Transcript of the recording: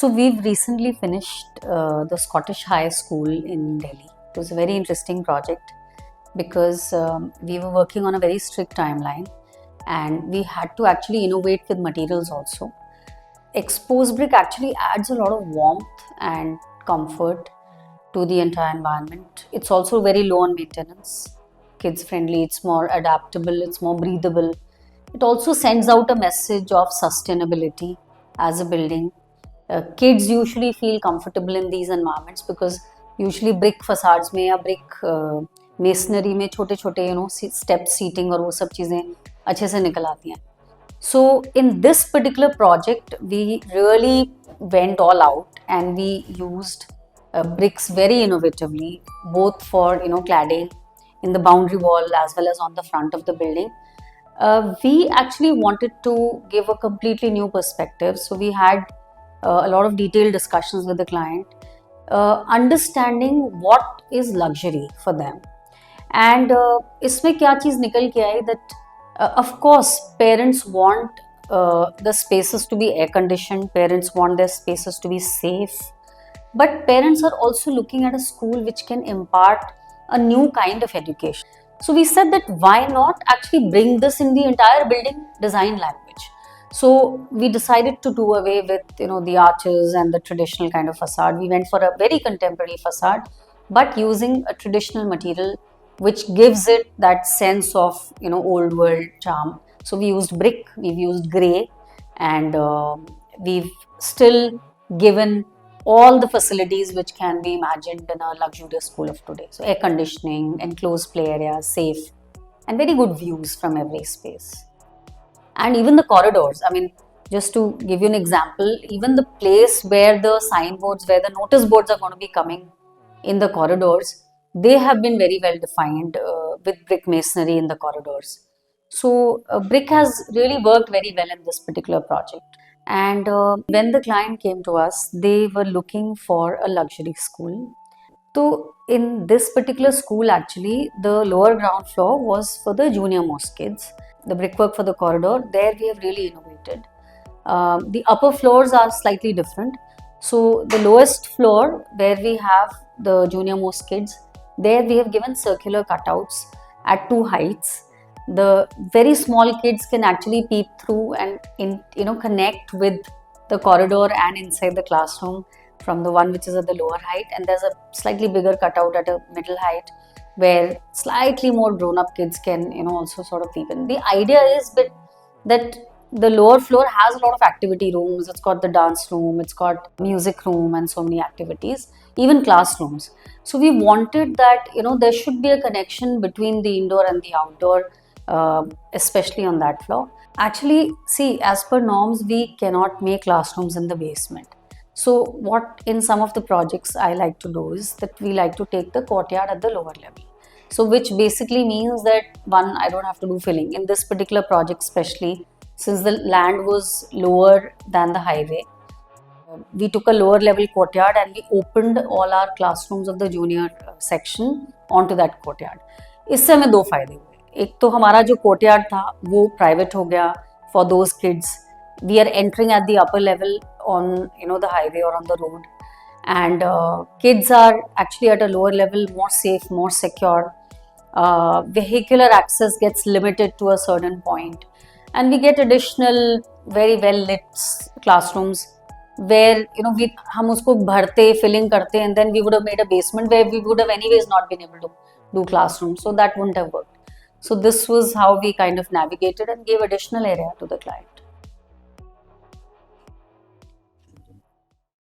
So we've recently finished the Scottish High School in Delhi. It was a very interesting project because we were working on a very strict timeline and we had to actually innovate with materials also. Exposed brick actually adds a lot of warmth and comfort to the entire environment. It's also very low on maintenance, kids friendly, it's more adaptable, it's more breathable. It also sends out a message of sustainability as a building. Kids usually feel comfortable in these environments because usually brick facades में या brick masonry में छोटे छोटे step seating और वो सब चीज़ें अच्छे से निकल आती हैं. So in this particular project, we really went all out and we used bricks very innovatively, both for cladding in the boundary wall as well as on the front of the building. We actually wanted to give a completely new perspective. So we had a lot of detailed discussions with the client, understanding what is luxury for them. And इसमें क्या चीज़ निकल के आई that of course parents want the spaces to be air conditioned, parents want their spaces to be safe, but parents are also looking at a school which can impart a new kind of education. So we said that why not actually bring this in the entire building design language. So we decided to do away with the arches and the traditional kind of facade. We went for a very contemporary facade, but using a traditional material which gives it that sense of old world charm. So we used brick, we've used grey, and we've still given all the facilities which can be imagined in a luxurious school of today. So air conditioning, enclosed play areas, safe, and very good views from every space. And even the corridors, I mean, just to give you an example, even the place where the signboards, where the notice boards are going to be coming in the corridors, they have been very well defined with brick masonry in the corridors. So brick has really worked very well in this particular project. And when the client came to us, they were looking for a luxury school. So in this particular school, actually, the lower ground floor was for the junior most kids. The brickwork for the corridor, there we have really innovated. The upper floors are slightly different. So the lowest floor, where we have the junior most kids, there we have given circular cutouts at two heights. The very small kids can actually peep through and connect with the corridor and inside the classroom from the one which is at the lower height, and there's a slightly bigger cutout at a middle height where slightly more grown-up kids can also sort of peep in. The idea is that the lower floor has a lot of activity rooms. It's got the dance room, it's got music room, and so many activities, even classrooms. So we wanted that there should be a connection between the indoor and the outdoor, especially on that floor. Actually, see, as per norms, we cannot make classrooms in the basement. So what in some of the projects I like to do is that we like to take the courtyard at the lower level. So which basically means that one, I don't have to do filling. In this particular project especially, since the land was lower than the highway, we took a lower level courtyard and we opened all our classrooms of the junior section onto that courtyard. इससे हमें दो फायदे हुए. एक तो हमारा जो courtyard था वो private हो गया for those kids. We are entering at the upper level on the highway or on the road, and kids are actually at a lower level, more safe, more secure. Vehicular access gets limited to a certain point, and we get additional very well lit classrooms where हम उसको भरते filling करते, and then we would have made a basement where we would have anyways not been able to do classrooms, so that wouldn't have worked. So this was how we kind of navigated and gave additional area to the client.